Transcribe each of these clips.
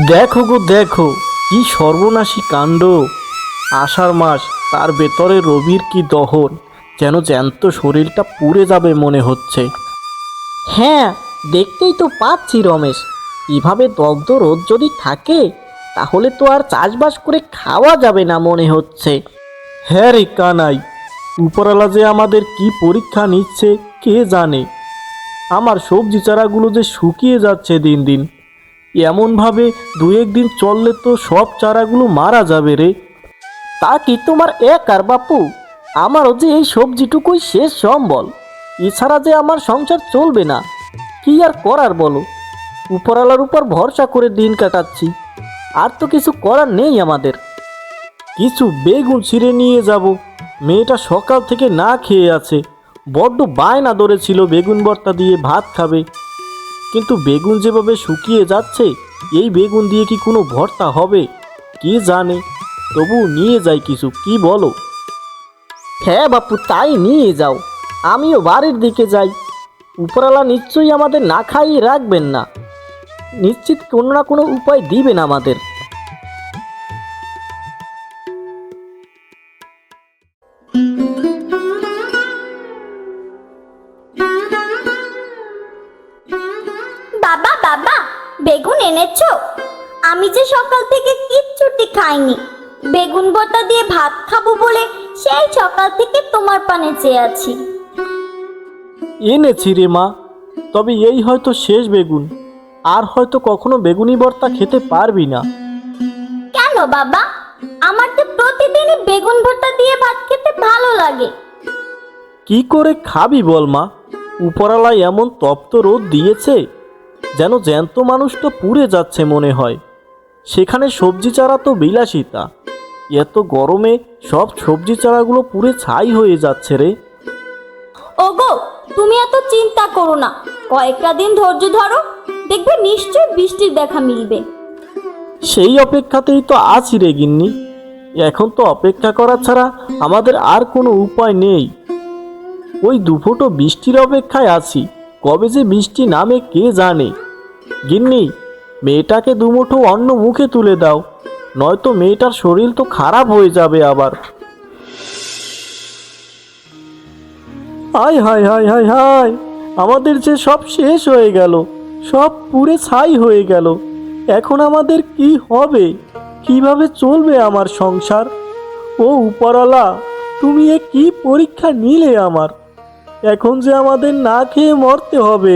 দেখো গো দেখো, কি সর্বনাশী কাণ্ড। আষাঢ় মাস, তার ভেতরে রবির কি দহন, যেন জ্যান্ত শরীরটা পুড়ে যাবে মনে হচ্ছে। হ্যাঁ, দেখতেই তো পাচ্ছি রমেশ। এভাবে দগ্ধ রোদ যদি থাকে তাহলে তো আর চাষবাস করে খাওয়া যাবে না মনে হচ্ছে। হ্যাঁ রে কানাই, উপরওয়ালা যে আমাদের কি পরীক্ষা নিচ্ছে কে জানে। আমার সবজি চারাগুলো যে শুকিয়ে যাচ্ছে দিন দিন। এমনভাবে দু একদিন চললে তো সব চারাগুলো মারা যাবে রে। তা কি তোমার একার বাপু? আমারও যে এই সবজিটুকুই শেষ সম্বল। এছাড়া যে আমার সংসার চলবে না। কি আর করার বলো, উপরওয়ালার উপর ভরসা করে দিন কাটাচ্ছি। আর তো কিছু করার নেই আমাদের। কিছু বেগুন ছিঁড়ে নিয়ে যাব। মেয়েটা সকাল থেকে না খেয়ে আছে, বড্ড বায়না ধরেছিল বেগুন ভর্তা দিয়ে ভাত খাবে। কিন্তু বেগুন যেভাবে শুকিয়ে যাচ্ছে, এই বেগুন দিয়ে কি কোনো ভর্তা হবে কে জানে। তবু নিয়ে যাই কিছু, কি বলো? হ্যাঁ বাপু, তাই নিয়ে যাও। আমিও বাড়ির দিকে যাই। উপরওয়ালা নিশ্চয়ই আমাদের না খাইয়ে রাখবেন না। নিশ্চিত কোনো না কোনো উপায় দিবেন আমাদের। বাবা বাবা, বেগুন এনেছো? আমি যে সকাল থেকে কিচ্ছুটি খাইনি। বেগুন ভর্তা দিয়ে ভাত খাবো বলে সেই সকাল থেকে তোমার পানে চেয়ে আছি। এনেছি রে মা, তবে এই হয়তো শেষ বেগুন। আর হয়তো কখনো বেগুনি ভর্তা খেতে পারবি না। কেন বাবা? আমার তো প্রতিদিনই বেগুন ভর্তা দিয়ে ভাত খেতে ভালো লাগে। কি করে খাবি বল মা? উপরালা এমন তপ্ত রোদ দিয়েছে, যেন জ্যান্ত মানুষটা পুড়ে যাচ্ছে মনে হয়। সেখানে সবজি চারা তো বিলাসিতা, এত গরমে সব সবজি চারাগুলো পুড়ে ছাই হয়ে যাচ্ছে রে। ওগো, তুমি এত চিন্তা করো না। কয়েকটা দিন ধৈর্য ধরো, দেখবে নিশ্চয় বৃষ্টির দেখা মিলবে। সেই অপেক্ষাতেই তো আছি রে গিন্নি। এখন তো অপেক্ষা করা ছাড়া আমাদের আর কোনো উপায় নেই। ওই দুফোঁটো বৃষ্টির অপেক্ষায় আছি, কবে যে বৃষ্টি নামে কে জানে। গিন্নি, মেয়েটাকে দুমুঠো অন্ন মুখে তুলে দাও, নয়তো মেয়েটার শরীর তো খারাপ হয়ে যাবে আবার। হায় হায় হায় হায় হায়, আমাদের যে সব শেষ হয়ে গেল, সব পুড়ে ছাই হয়ে গেল। এখন আমাদের কি হবে? কিভাবে চলবে আমার সংসার? ও উপরওয়ালা, তুমি এ কি পরীক্ষা নিলে আমার? এখন যে আমাদের না খেয়ে মরতে হবে।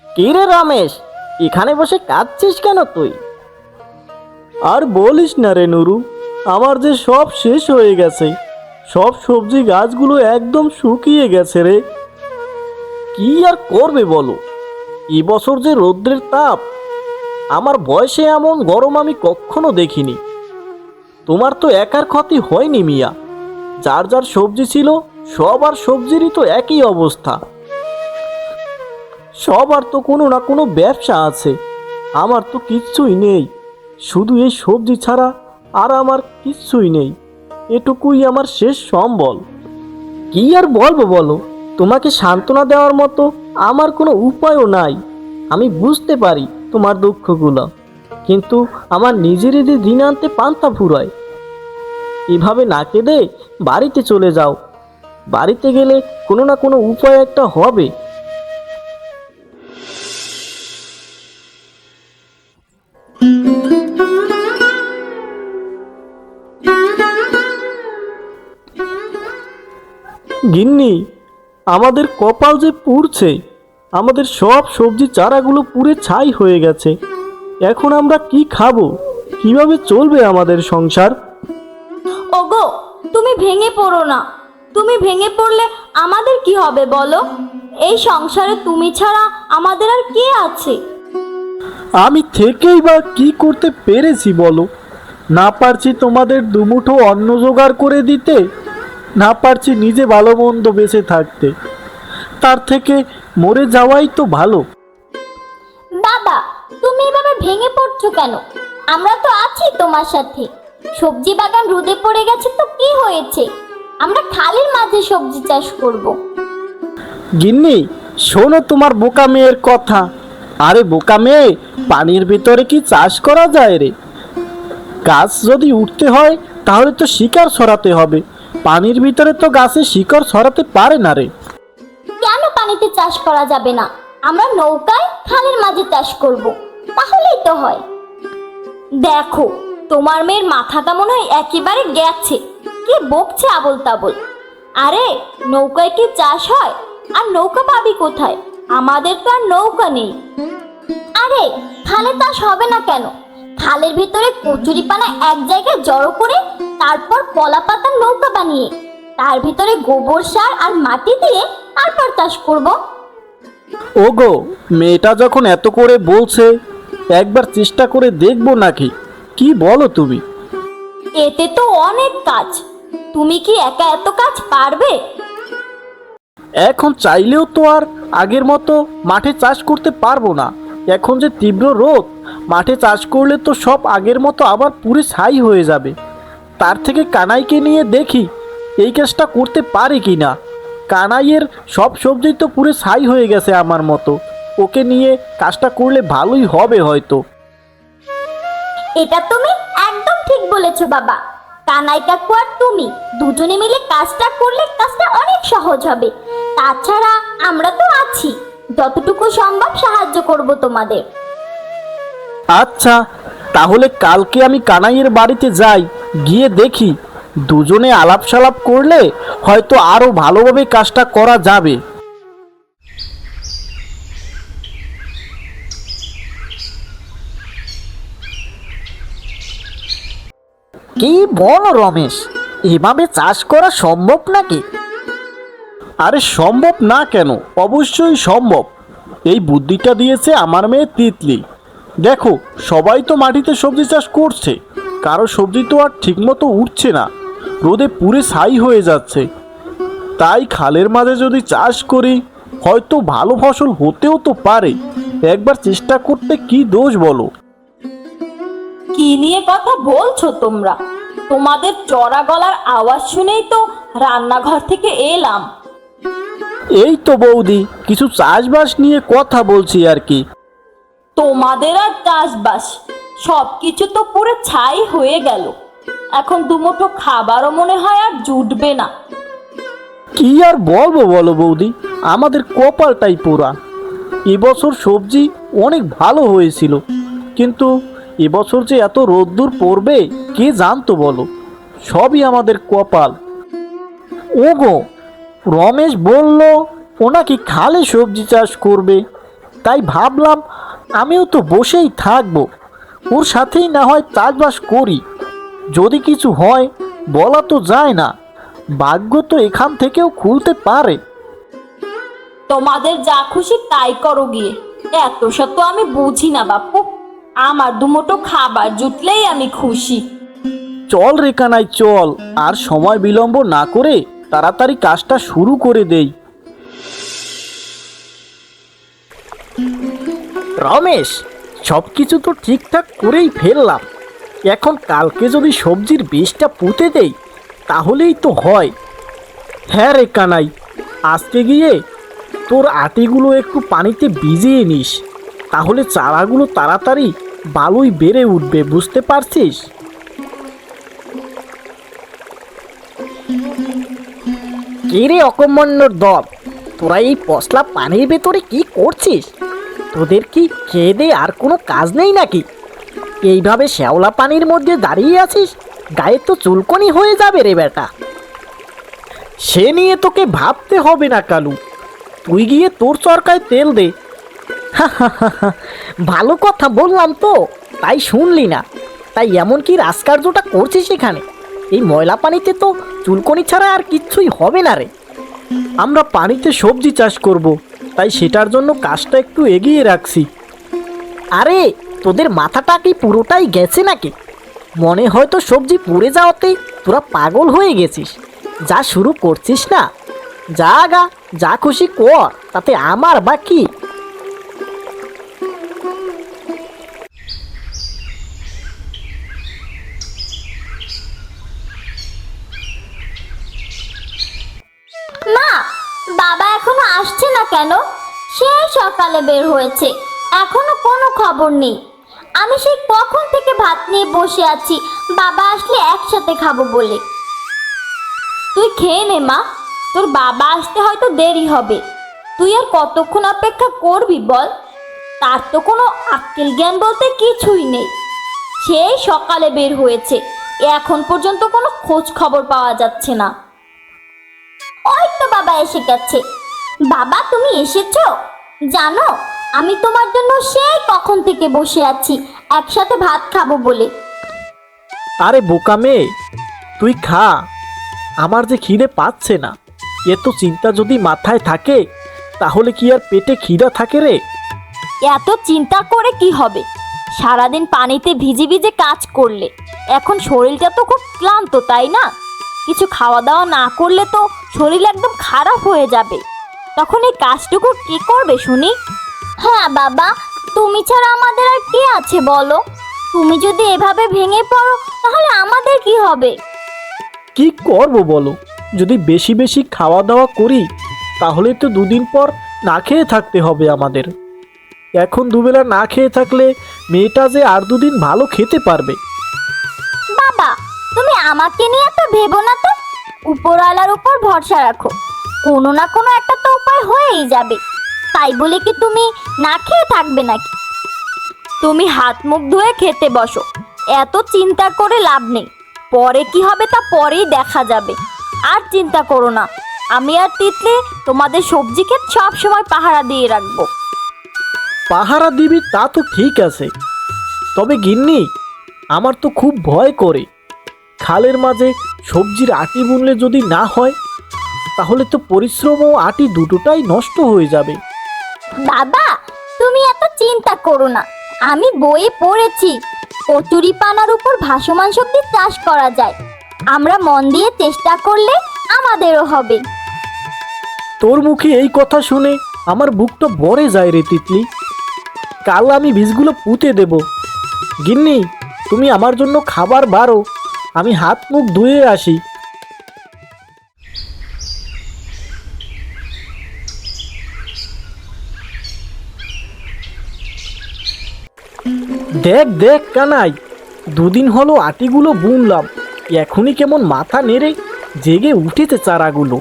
কি রে রমেশ, এখানে বসে কাঁদছিস কেন তুই? আর বলিস না রে নুরু, আমার যে সব শেষ হয়ে গেছে। সব সবজি গাছগুলো একদম শুকিয়ে গেছে রে। কি আর করবে বলো, এবছর যে রৌদ্রের তাপ, আমার বয়সে এমন গরম আমি কখনো দেখিনি। তোমার তো একার ক্ষতি হয়নি মিয়া, যার যার সবজি ছিল সবার সবজিরই তো একই অবস্থা। সবার তো কোনো না কোনো ব্যবসা আছে, আমার তো কিচ্ছুই নেই। শুধু এই সবজি ছাড়া আর আমার কিচ্ছুই নেই। এটুকুই আমার শেষ সম্বল। কি আর বলবো বলো, তোমাকে সান্ত্বনা দেওয়ার মতো আমার কোনো উপায়ও নাই। আমি বুঝতে পারি তোমার দুঃখগুলো, কিন্তু আমার নিজেরই যে দিন আনতে পান্তা ফুরায়। এভাবে না কেঁদে বাড়িতে চলে যাও। বাড়িতে গেলে কোনো না কোনো উপায় একটা হবে। গিন্নি, আমাদের কপাল যে পুড়ছে। আমাদের সব সবজি চারাগুলো পুড়ে ছাই হয়ে গেছে। এখন আমরা কি খাবো? কিভাবে চলবে আমাদের সংসার? ওগো, তুমি ভেঙে পড়ো না। তুমি ভেঙে পড়লে আমাদের কি হবে বলো? এই সংসারে তুমি ছাড়া আমাদের আর কে আছে? আমি থেকেই বা কি করতে পেরেছি বলো? না পারছি তোমাদের দুমুঠো অন্ন জোগাড় করে দিতে, না পারছি নিজে ভালো মন্দ বেঁচে থাকতে। তার থেকে মরে যাওয়াই তো ভালো। দাদা, তুমি এভাবে ভেঙে পড়ছো কেন? আমরা তো আছি তোমার সাথে। সবজি বাগান রোদে পড়ে গেছে তো কি হয়েছে? আমরা খালের মাঝে সবজি চাষ করব। গিন্নি, শোনো তোমার বোকা মেয়ের কথা। আরে বোকা মেয়ে, পানির ভিতরে কি চাষ করা যায় রে? গাছ যদি উঠতে হয় তাহলে তো শিকড় ছড়াতে হবে। পানির ভিতরে তো গাছে শিকড় ছড়াতে পারে না রে। কেন পানিতে চাষ করা যাবে না? আমরা নৌকায় খালের মাঝে চাষ করব, তাহলেই তো হয়। দেখো, তোমার মেয়ের মাথাটা মনে হয় একেবারে গেছে, কি বকছে আবল তাবল। আরে নৌকায় কি চাষ হয়? আর নৌকা পাবি কোথায়? আমাদের তো আর নৌকা নেই। আরে খালে চাষ হবে না কেন? খালের ভিতরে কচুরিপানা এক জায়গায় জড়ো করে তারপর কলা পাতার নৌকা বানিয়ে তার ভিতরে গোবর সার আর মাটি দিয়ে তারপর চাষ করব। ওগো, মেয়েটা যখন এত করে বলছে, একবার চেষ্টা করে দেখবো নাকি? কি বলো তুমি? এতে তো অনেক কাজ, তুমি কি একা এত কাজ পারবে? এখন চাইলেও তো আর আগের মতো মাঠে চাষ করতে পারবো না। এখন যে তীব্র রোদ, মাঠে চাষ করলে তো সব আগের মতো আবার পুরো ছাই হয়ে যাবে। তার থেকে কানাইকে নিয়ে দেখি এই কাজটা করতে পারি কি না। কানাইয়ের সব সবজি তো পুরো ছাই হয়ে গেছে আমার মতো। ওকে নিয়ে কাজটা করলে ভালোই হবে হয়তো। এটা তুমি একদম ঠিক বলেছো বাবা। কানাই কাকু আর তুমি দুজনে মিলে কাজটা করলে কাজটা অনেক সহজ হবে। তাছাড়া আমরা তো আছি, যতটুকু সম্ভব সাহায্য করব তোমাদের। আচ্ছা, তাহলে কালকে আমি কানাইয়ের বাড়িতে যাই, গিয়ে দেখি দুজনে আলাপ সালাপ করলে হয়তো আরো ভালোভাবে কাজটা করা যাবে। কি বলো রমেশ, এভাবে চাষ করা সম্ভব নাকি? আরে সম্ভব না কেন? অবশ্যই সম্ভব। এই বুদ্ধিটা দিয়েছে আমার মেয়ে তিতলি। দেখো, সবাই তো মাটিতে সবজি চাষ করছে, কারো সবজি তো আর ঠিকমতো উঠছে না, রোদে পুড়ে ছাই হয়ে যাচ্ছে। তাই খালের মাঝে যদি চাষ করি, হয়তো ভালো ফসল হতেও তো পারে। একবার চেষ্টা করতে কি দোষ বলো? কি নিয়ে কথা বলছো তোমরা? তোমাদের চড়া গলার আওয়াজ শুনেই তো রান্নাঘর থেকে এলাম। এই তো বৌদি, কিছু চাষবাস নিয়ে কথা বলছি আর কি। তোমাদের আর চাষবাস, সবকিছু তো পুরো ছাই হয়ে গেল। এখন দুমুঠো খাবারও মনে হয় আর জুটবে না। কি আর বলবো বলো বৌদি, আমাদের কপালটাই পোড়া। এবছর সবজি অনেক ভালো হয়েছিল, কিন্তু এবছর যে এত রোদ্দুর পড়বে কে জানতো বলো? সবই আমাদের কপাল। ওগো, রমেশ বলল ও নাকি খালে সবজি চাষ করবে, তাই ভাবলাম আমিও তো বসেই থাকবো, ওর সাথেই না হয় চাষবাস করি। যদি কিছু হয় বলা তো যায় না, ভাগ্য তো এখান থেকেও খুলতে পারে। তোমাদের যা খুশি তাই করো গিয়ে, এত শত আমি বুঝি না বাপু। আমার দুমুঠো খাবার জুটলেই আমি খুশি। চল রে কানাই চল, আর সময় বিলম্ব না করে তাড়াতাড়ি কাজটা শুরু করে দেই। রমেশ, সব কিছু তো ঠিকঠাক করেই ফেললাম। এখন কালকে যদি সবজির বীজটা পুঁতে দেই তাহলেই তো হয়। হ্যাঁ রে কানাই, আজকে গিয়ে তোর আটিগুলো একটু পানিতে ভিজিয়ে নিস, তাহলে চারাগুলো তাড়াতাড়ি ভালোই বেড়ে উঠবে, বুঝতে পারছিস? কে রে অকর্মণ্যর দল, তোরা এই পশলা পানির ভেতরে কি করছিস? তোদের কি খেয়ে দে আর কোনো কাজ নেই নাকি? এইভাবে শ্যাওলা পানির মধ্যে দাঁড়িয়ে আছিস, গায়ে তো চুলকনি হয়ে যাবে রে বেটা। সে নিয়ে তোকে ভাবতে হবে না কালু, তুই গিয়ে তোর চরকায় তেল দে। ভালো কথা বললাম তো, তাই শুনলি না। তাই এমন কি রাজকার্যটা করছিস এখানে? এই ময়লা পানিতে তো চুলকনি ছাড়া আর কিচ্ছুই হবে না রে। আমরা পানিতে সবজি চাষ করব, তাই সেটার জন্য কাজটা একটু এগিয়ে রাখছি। আরে তোদের মাথাটা কি পুরোটাই গেছে নাকি? মনে হয় তো সবজি পুড়ে যাওয়াতে তোরা পাগল হয়ে গেছিস। যা শুরু করছিস না, যা গা, যা খুশি কর, তাতে আমার বা কি? মা, বাবা এখনো আসছে সকালে বের হয়েছে, এখনো কোনো খবর নেই। আমি সেই কখন থেকে ভাত নিয়ে বসে আছি, বাবা আসলে একসাথে খাবো বলে। তুই খেয়ে নে মা, তোর বাবা আসতে হয়তো দেরি হবে। তুই আর কতক্ষণ অপেক্ষা করবি বল? তার তো কোনো আক্কেল জ্ঞান বলতে কিছুই নেই। সেই সকালে বের হয়েছে, এখন পর্যন্ত কোনো খোঁজ খবর পাওয়া যাচ্ছে না। ওই তো বাবা এসে গেছে। বাবা তুমি এসেছো? জানো আমি তোমার জন্য সেই কখন থেকে বসে আছি একসাথে ভাত খাবো বলে। আরে বোকা মেয়ে, তুই খা, আমার যে খিদে পাচ্ছে না। এত চিন্তা যদি মাথায় থাকে তাহলে কি আর পেটে খিদা থাকে রে? এত চিন্তা করে কি হবে? সারাদিন পানিতে ভিজে ভিজে কাজ করলে এখন শরীরটা তো খুব ক্লান্ত, তাই না? কিছু খাওয়া দাওয়া না করলে তো শরীর একদম খারাপ হয়ে যাবে। তখন এই কাজটুকু কি করবে শুনি? হ্যাঁ বাবা, তুমি ছাড়া আমাদের আর কে আছে বলো? তুমি যদি এভাবে ভেঙে পড়ো তাহলে আমাদের কি হবে? কি করব বলো? যদি বেশি বেশি খাওয়া দাওয়া করি তাহলে তো দুদিন পর না খেয়ে থাকতে হবে আমাদের। এখন দুবেলা না খেয়ে থাকলে মেয়েটা যে আর দুদিন ভালো খেতে পারবে। বাবা তুমি আমাকে নিয়ে তো ভেবো না তো, উপরওয়ালার উপর ভরসা রাখো, কোনো না কোনো একটা তো উপায় হয়েই যাবে। তাই বলে কি তুমি না খেয়ে থাকবে নাকি? তুমি হাত মুখ ধুয়ে খেতে বসো, এত চিন্তা করে লাভ নেই। পরে কি হবে তা পরেই দেখা যাবে। আর চিন্তা করো না, আমি আর তিতলি তোমাদের সবজি ক্ষেত সব সময় পাহারা দিয়ে রাখবো। পাহারা দিবি তা তো ঠিক আছে, তবে গিন্নি আমার তো খুব ভয় করে। খালের মাঝে সবজির আটি বুনলে যদি না হয় তাহলে তো পরিশ্রম ও আটি দুটোটাই নষ্ট হয়ে যাবে। বাবা তুমি এত চিন্তা করো না, আমি বইয়ে পড়েছি কচুরিপানার উপর ভাসমান সবজি চাষ করা যায়। আমরা মন দিয়ে চেষ্টা করলে আমাদেরও হবে। তোর মুখে এই কথা শুনে আমার বুকটা ভরে যায় রে তিতলি। কাল আমি বীজগুলো পুঁতে দেব। গিন্নি তুমি আমার জন্য খাবার বাড়ো, আমি হাত মুখ ধুয়ে আসি। দেখ দেখ কানাই, দুদিন হলো আটিগুলো বুনলাম, এখনই কেমন মাথা নেড়ে জেগে উঠেছে চারাগুলো।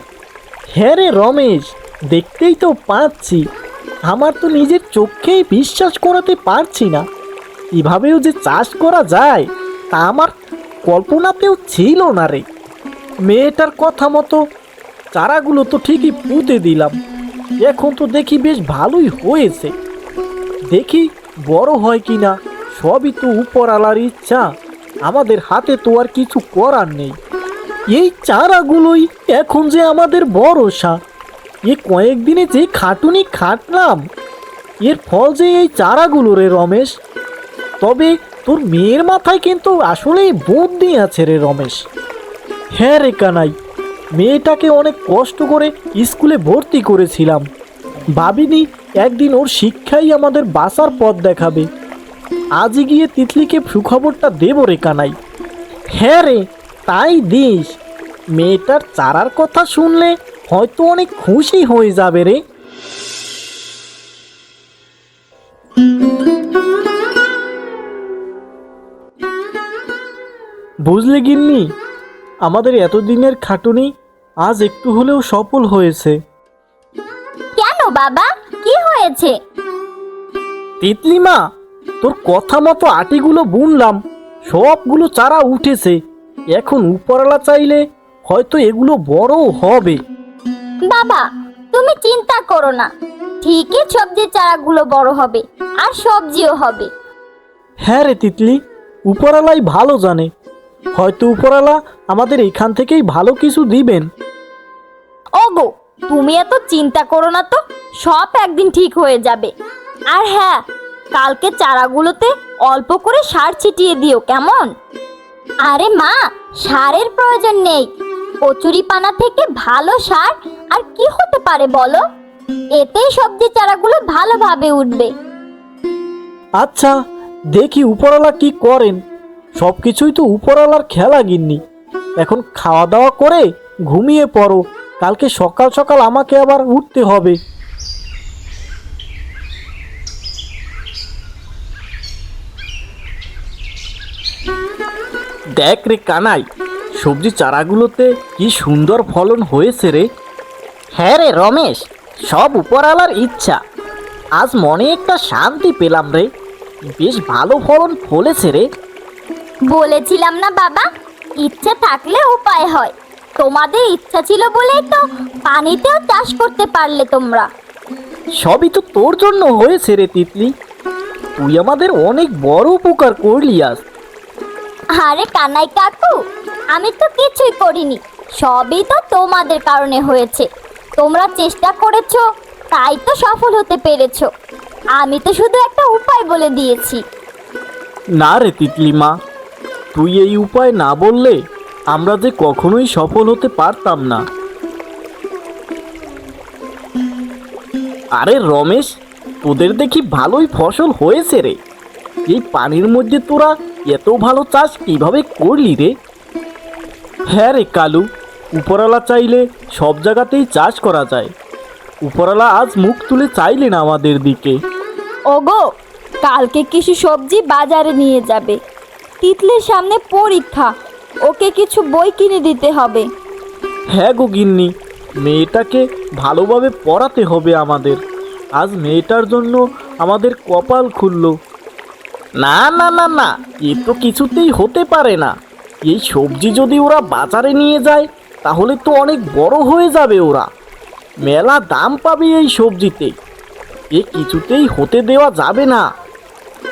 হ্যাঁ রে রমেশ, দেখতেই তো পাচ্ছি, আমার তো নিজের চোখেই বিশ্বাস করাতে পারছি না এভাবেও যে চাষ করা যায় তা আমার কল্পনাতেও ছিল না রে। মেয়েটার কথা মতো চারাগুলো তো ঠিকই পুঁতে দিলাম, এখন তো দেখি বেশ ভালোই হয়েছে। দেখি বড় হয় কি না, সবই তো উপরওয়ালার ইচ্ছা, আমাদের হাতে তো আর কিছু করার নেই। এই চারাগুলোই এখন যে আমাদের ভরসা। এ কয়েকদিনে যে খাটুনি খাটলাম, এর ফল যে এই চারাগুলো রে রমেশ। তবে তোর মেয়ের মাথায় কিন্তু আসলেই বুদ্ধি আছে রে রমেশ। হ্যাঁ রে কানাই, মেয়েটাকে অনেক কষ্ট করে স্কুলে ভর্তি করেছিলাম, ভাবিনি একদিন ওর শিক্ষাই আমাদের বাঁচার পথ দেখাবে। আজই গিয়ে তিতলিকে সুখবরটা দেব রে কানাই। হ্যাঁ রে তাই দিস, মেয়েটার চারার কথা শুনলে হয়তো অনেক খুশি হয়ে যাবে রে। বুঝলে গিন্নি, আমাদের এতদিনের খাটুনি আজ একটু হলেও সফল হয়েছে। কেন বাবা, কি হয়েছে? তিতলিমা, তোর কথা মতো আটিগুলো বুনলাম, সবগুলো চারা উঠেছে। এখন উপরওয়ালা চাইলে হয়তো এগুলো বড়ও হবে। বাবা তুমি চিন্তা করো না, ঠিকই সবজির চারাগুলো বড় হবে আর সবজিও হবে। হ্যাঁ রে তিতলি, উপরওয়ালাই ভালো জানে, হয়তো উপরওয়ালা আমাদের এখান থেকেই ভালো কিছু দিবেন। ওগো তুমি এত চিন্তা করো না তো, সব একদিন ঠিক হয়ে যাবে। আর হ্যাঁ, কালকে চারাগুলোতে অল্প করে সার ছিটিয়ে দিও, কেমন? আরে মা, সারের প্রয়োজন নেই, কচুরিপানা থেকে ভালো সার আর কি হতে পারে বলো? এতেই সবজি চারাগুলো ভালোভাবে উঠবে। আচ্ছা দেখি উপরওয়ালা কি করেন, সব কিছুই তো উপরওয়ালার খেলা গিন্নি। এখন খাওয়া দাওয়া করে ঘুমিয়ে পড়ো, কালকে সকাল সকাল আমাকে আবার উঠতে হবে। দেখ রে কানাই, সবজি চারাগুলোতে কি সুন্দর ফলন হয়েছে রে। হ্যাঁ রে রমেশ, সব উপরওয়ালার ইচ্ছা। আজ মনে একটা শান্তি পেলাম রে, বেশ ভালো ফলন ফলেছে রে। বলেছিলাম না বাবা, ইচ্ছে থাকলে উপায় হয়। তোমাদের ইচ্ছা ছিল বলেই তো পানিতেও চাষ করতে পারলে তোমরা। সবই তো তোর জন্য হয়েছে রে তিতলি, তুই আমাদের অনেক বড় উপকার করলি আজ। আরে কানাই কাকু, আমি তো কিছুই করিনি, সবই তো তোমাদের কারণে হয়েছে। তোমরা চেষ্টা করেছো, তাই তো সফল হতে পেরেছো। আমি তো শুধু একটা উপায় বলে দিয়েছি। না রে তিতলি মা, তুই এই উপায় না বললে আমরা যে কখনোই সফল হতে পারতাম না। আরে রমেশ, তোদের দেখি ভালোই ফসল হয়েছে রে। এই পানির মধ্যে তোরা এত ভালো চাষ কিভাবে করলি রে? হ্যাঁ রে কালু, উপরওয়ালা চাইলে সব জায়গাতেই চাষ করা যায়। উপরওয়ালা আজ মুখ তুলে চাইলেন আমাদের দিকে। ওগো, কালকে কিছু সবজি বাজারে নিয়ে যাবে। তিতলির সামনে পরীক্ষা, ওকে কিছু বই কিনে দিতে হবে। হ্যাঁ গো গিন্নি, মেয়েটাকে ভালোভাবে পড়াতে হবে আমাদের। আজ মেয়েটার জন্য আমাদের কপাল খুলল। না না না না, এ তো কিছুতেই হতে পারে না। এই সবজি যদি ওরা বাজারে নিয়ে যায় তাহলে তো অনেক বড় হয়ে যাবে ওরা, মেলা দাম পাবে এই সবজিতে। এ কিছুতেই হতে দেওয়া যাবে না।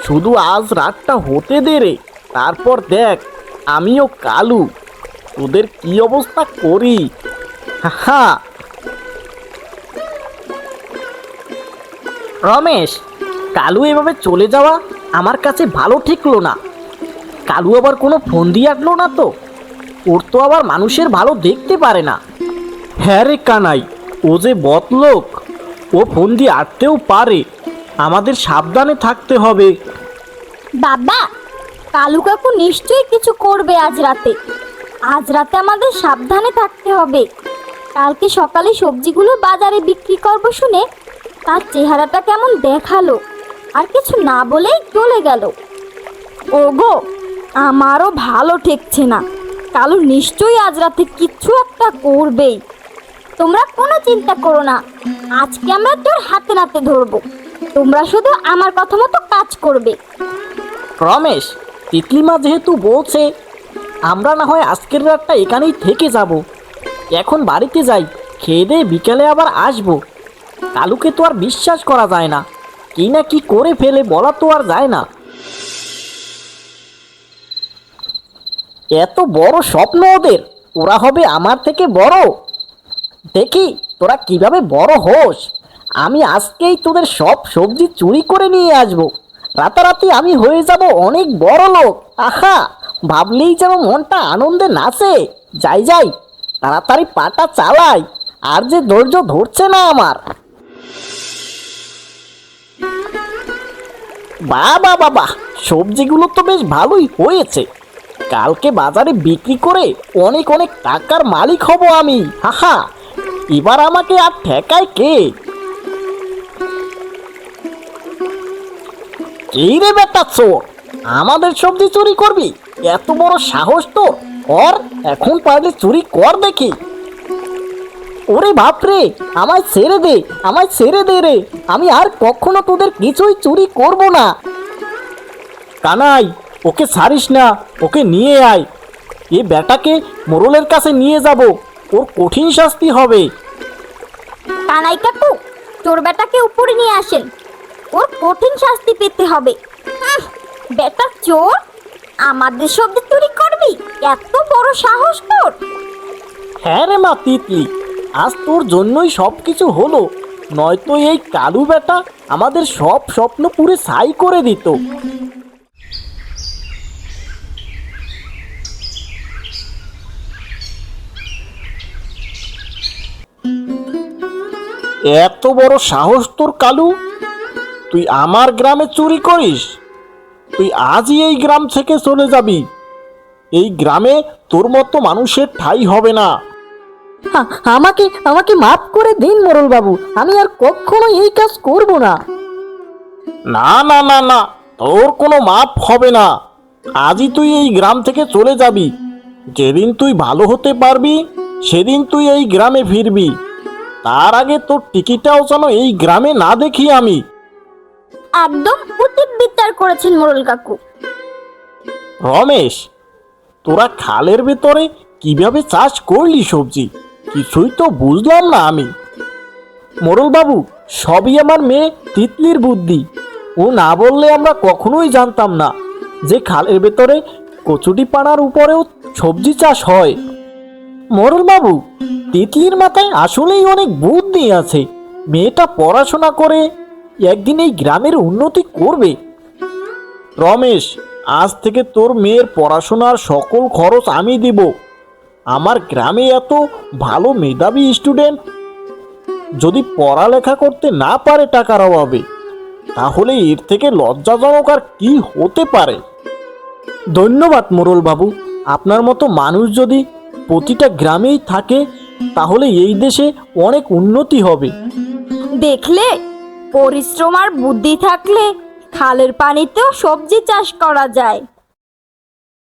শুধু আজ রাতটা হতে দে রে, তারপর দেখ আমিও কালু তোদের কি অবস্থা করি। হা। রমেশ, কালু এভাবে চলে যাওয়া আমার কাছে ভালো ঠেকলো না। কালু আবার কোনো ফোন দিয়ে আসলো না তো? ওর তো আবার মানুষের ভালো দেখতে পারে না। হ্যাঁ রে কানাই, ও যে বদলোক, ও ফোন দিয়ে আটতেও পারে। আমাদের সাবধানে থাকতে হবে। বাবা, কালু কাকু নিশ্চয়ই কিছু করবে আজ রাতে। আজ রাতে আমাদের সাবধানে থাকতে হবে। কালকে সকালে সবজিগুলো বাজারে বিক্রি করবো শুনে তার চেহারাটা কেমন দেখালো, আর কিছু না বলেই চলে গেল। ওগো, আমারও ভালো ঠেকছে না। কালু নিশ্চয়ই আজ রাতে কিছু একটা করবেই। তোমরা কোনো চিন্তা করো না, আজকে আমরা তোর হাতে নাতে ধরবো। তোমরা শুধু আমার কথা মতো কাজ করবে। রমেশ, তিতলিমা যেহেতু বলছে, আমরা না হয় আজকের রাতটা এখানেই থেকে যাব। এখন বাড়িতে যাই, খেয়ে দিয়ে বিকেলে আবার আসবো। কালুকে তো আর বিশ্বাস করা যায় না, কি না কি করে ফেলে বলা তো আর যায় না। এত বড় স্বপ্ন ওদের, ওরা হবে আমার থেকে বড়। দেখি তোরা কিভাবে বড় হোস। আমি আজকেই তোদের সব সবজি চুরি করে নিয়ে আসবো। রাতারাতি আমি হয়ে যাব অনেক বড় লোক। আহা, ভাবলেই যেন মনটা আনন্দে নাচে। যাই যাই, তাড়াতাড়ি পাটা চালাই, আর যে ধৈর্য ধরছে না আমার। বাবা বাবা, সবজিগুলো তো বেশ ভালোই হয়েছে। কালকে বাজারে বিক্রি করে অনেক অনেক টাকার মালিক হব আমি। হাহা, এবার আমাকে আর ঠেকায় কে? এই রে বেটা চোর, আমাদের সবজি চুরি করবি? এত বড় সাহস তো, কর, এখন পারলে চুরি কর দেখি। ওরে বাপরে, আমায় ছেড়ে দে, আমায় ছেড়ে দে রে। আমি আর কখনো তোদের কিছুই চুরি করব না। কানাই, ওকে ছাড়িস না, ওকে নিয়ে আয়। এ বেটাকে মোড়লের কাছে নিয়ে যাব, ওর কঠিন শাস্তি হবে। কানাই কাকু, তোর বেটাকে উপরে নিয়ে আসেন, ওর কঠিন শাস্তি পেতে হবে। বেটা চোর, আমাদের সবজি চুরি করবি? এত বড় সাহস তোর! হ্যাঁ রে মা তিতলি, আজ তোর জন্যই সব কিছু হলো, নয়তো এই কালু বেটা আমাদের সব স্বপ্ন পুরে ছাই করে দিত। এত বড় সাহস তোর কালু, তুই আমার গ্রামে চুরি করিস? তুই আজই এই গ্রাম থেকে চলে যাবি। এই গ্রামে তোর মতো মানুষের ঠাঁই হবে না। আমাকে আমাকে মাফ করে দিন মোড়ল বাবু, আমি আর কখনো এই কাজ করব না। না না না না, তোর কোনো মাপ হবে না। আজই তুই এই গ্রাম থেকে চলে যাবি। যেদিন তুই ভালো হতে পারবি সেদিন তুই এই গ্রামে ফিরবি। তার আগে তোর টিকিটাও যেন এই গ্রামে না দেখি আমি। একদম উচিত বিচার করেছেন মোড়ল কাকু। রমেশ, তোরা খালের ভেতরে কিভাবে চাষ করলি সবজি? কিছুই তো বুঝলাম না আমি। মোড়ল বাবু, সবই আমার মেয়ে তিতলির বুদ্ধি। ও না বললে আমরা কখনোই জানতাম না যে খালের ভেতরে কচুটি পানার উপরেও সবজি চাষ হয়। মোড়ল বাবু, তিতলির মাথায় আসলেই অনেক বুদ্ধি আছে। মেয়েটা পড়াশোনা করে একদিন এই গ্রামের উন্নতি করবে। রমেশ, আজ থেকে তোর মেয়ের পড়াশোনার সকল খরচ আমি দিব। আমার গ্রামে এত ভালো মেধাবী স্টুডেন্ট যদি পড়ালেখা করতে না পারে টাকার অভাবে, তাহলে এর থেকে লজ্জাজনক আর কি হতে পারে? ধন্যবাদ মোড়ল বাবু। আপনার মতো মানুষ যদি প্রতিটা গ্রামেই থাকে তাহলে এই দেশে অনেক উন্নতি হবে। দেখলে, পরিশ্রম আর বুদ্ধি থাকলে খালের পানিতেও সবজি চাষ করা যায়।